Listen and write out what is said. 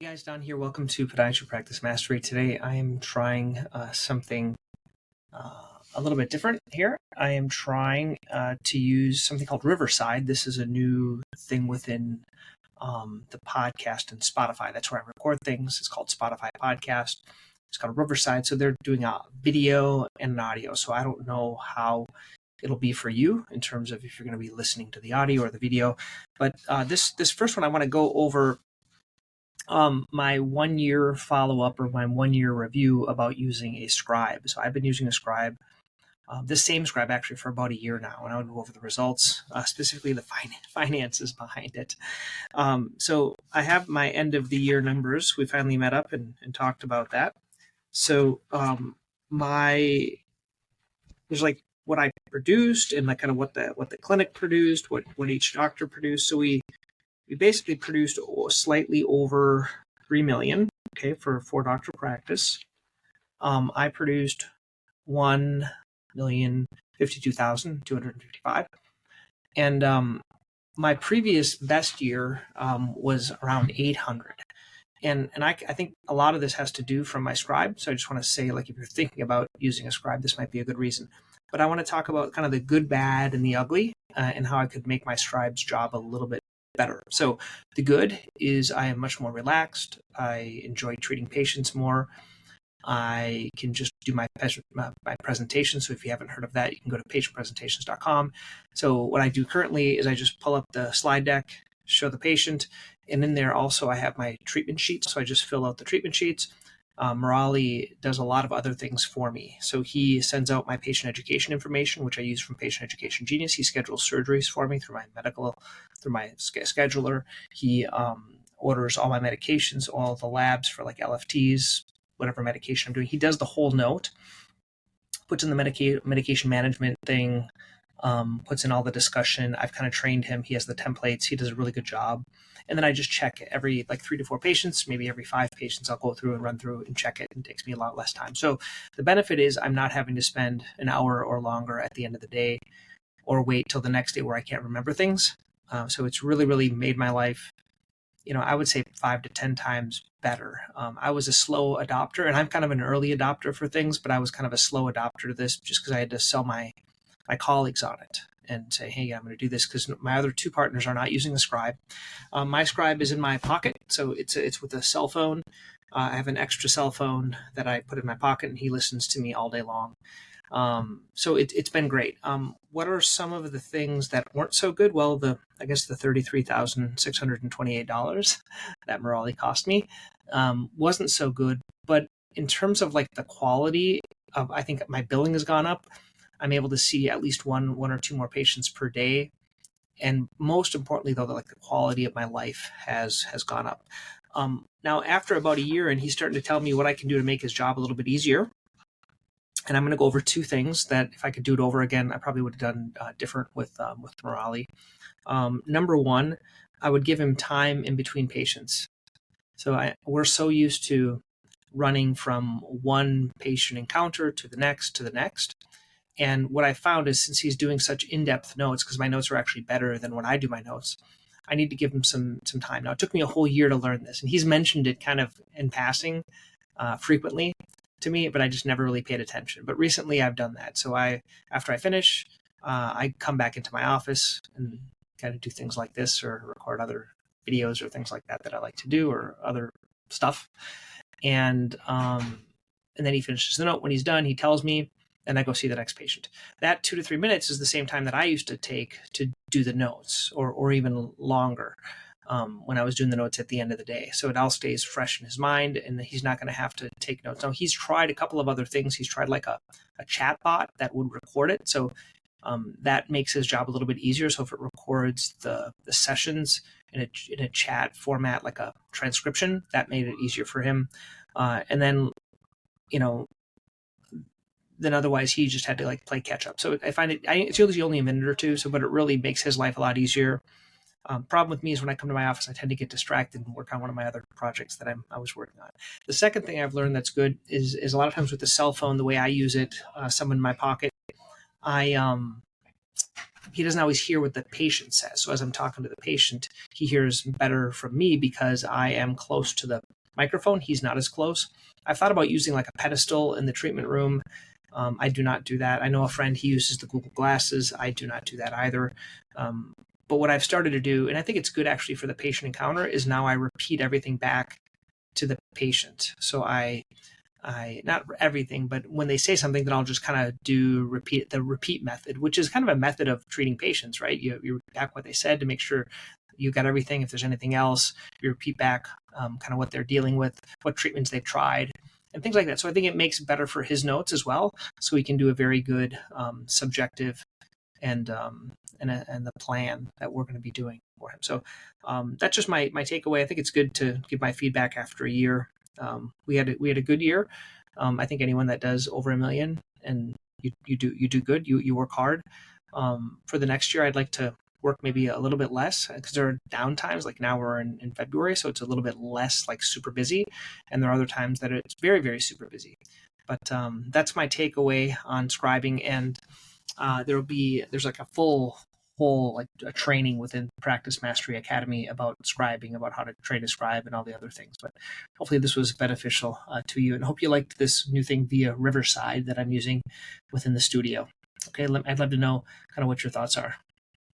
Hey guys, Don here. Welcome to Podiatry Practice Mastery. Today I am trying something a little bit different here. I am trying to use something called Riverside. This is a new thing within the podcast and Spotify. That's where I record things. It's called Spotify Podcast. It's called Riverside. So they're doing a video and an audio. So I don't know how it'll be for you in terms of if you're going to be listening to the audio or the video. But this first one, I want to go over my 1 year follow-up or my 1 year review about using a scribe. So I've been using a scribe, this same scribe actually for about a year now, and I would go over the results, specifically the finances behind it. So I have my end of the year numbers. We finally met up and talked about that. So there's like what I produced and like kind of what the clinic produced, what each doctor produced. So we basically produced slightly over 3 million, okay, for a 4-doctor practice. I produced 1,052,255. And my previous best year was around 800. And I think a lot of this has to do from my scribe. So I just want to say, like, if you're thinking about using a scribe, this might be a good reason. But I want to talk about kind of the good, bad, and the ugly, and how I could make my scribe's job a little bit better. So the good is I am much more relaxed. I enjoy treating patients more. I can just do my presentation. So if you haven't heard of that, you can go to patientpresentations.com. So what I do currently is I just pull up the slide deck, show the patient, and in there also I have my treatment sheets. So I just fill out the treatment sheets. Morali does a lot of other things for me. So he sends out my patient education information, which I use from Patient Education Genius. He schedules surgeries for me through my scheduler. He orders all my medications, all the labs for like LFTs, whatever medication I'm doing. He does the whole note, puts in the medication management thing, puts in all the discussion. I've kind of trained him. He has the templates. He does a really good job. And then I just check every 3 to 4 patients, maybe every 5 patients, I'll go through and run through and check it. And it takes me a lot less time. So the benefit is I'm not having to spend an hour or longer at the end of the day or wait till the next day where I can't remember things. So it's really, really made my life, I would say 5 to 10 times better. I was a slow adopter, and I'm kind of an early adopter for things, but I was kind of a slow adopter to this just because I had to sell my colleagues on it and say, hey, I'm going to do this because my other 2 partners are not using the scribe. My scribe is in my pocket, so it's with a cell phone. I have an extra cell phone that I put in my pocket, and he listens to me all day long. So it's been great. What are some of the things that weren't so good? Well, I guess the $33,628 that Morali cost me wasn't so good. But in terms of like the quality of, I think my billing has gone up. I'm able to see at least one or 2 more patients per day. And most importantly, though, the quality of my life has gone up. Now, after about a year, and he's starting to tell me what I can do to make his job a little bit easier. And I'm going to go over 2 things that if I could do it over again, I probably would have done different with Morali. Number 1, I would give him time in between patients. So we're so used to running from one patient encounter to the next. And what I found is since he's doing such in-depth notes, because my notes are actually better than when I do my notes, I need to give him some time. Now, it took me a whole year to learn this, and he's mentioned it kind of in passing frequently to me, but I just never really paid attention. But recently I've done that. So after I finish, I come back into my office and kind of do things like this or record other videos or things like that I like to do or other stuff. And then he finishes the note. When he's done, he tells me, and I go see the next patient. That 2 to 3 minutes is the same time that I used to take to do the notes or even longer. When I was doing the notes at the end of the day. So it all stays fresh in his mind, and he's not going to have to take notes. Now, he's tried a couple of other things. He's tried like a chat bot that would record it. So that makes his job a little bit easier. So if it records the sessions in a chat format, like a transcription, that made it easier for him. And then, then otherwise he just had to play catch up. So I find it's usually only a minute or 2. So, but it really makes his life a lot easier. Problem with me is when I come to my office, I tend to get distracted and work on one of my other projects that I was working on. The second thing I've learned that's good is a lot of times with the cell phone, the way I use it, some in my pocket, I he doesn't always hear what the patient says. So as I'm talking to the patient, he hears better from me because I am close to the microphone. He's not as close. I've thought about using like a pedestal in the treatment room. I do not do that. I know a friend, he uses the Google Glasses. I do not do that either. But what I've started to do, and I think it's good actually for the patient encounter, is now I repeat everything back to the patient. So I not everything, but when they say something, then I'll just kind of do the repeat method, which is kind of a method of treating patients, right? You repeat back what they said to make sure you got everything. If there's anything else, you repeat back kind of what they're dealing with, what treatments they've tried, and things like that. So I think it makes it better for his notes as well, so he can do a very good subjective and the plan that we're going to be doing for him. So that's just my takeaway. I think it's good to give my feedback after a year. We had a good year. I think anyone that does over $1 million and you do good, you work hard. For the next year, I'd like to work maybe a little bit less because there are down times, like now we're in February, so it's a little bit less like super busy, and there are other times that it's very, very super busy. But that's my takeaway on scribing, and there's like a full whole like a training within Practice Mastery Academy about scribing, about how to train a scribe and all the other things. But hopefully this was beneficial to you, and hope you liked this new thing via Riverside that I'm using within the studio. Okay, I'd love to know kind of what your thoughts are.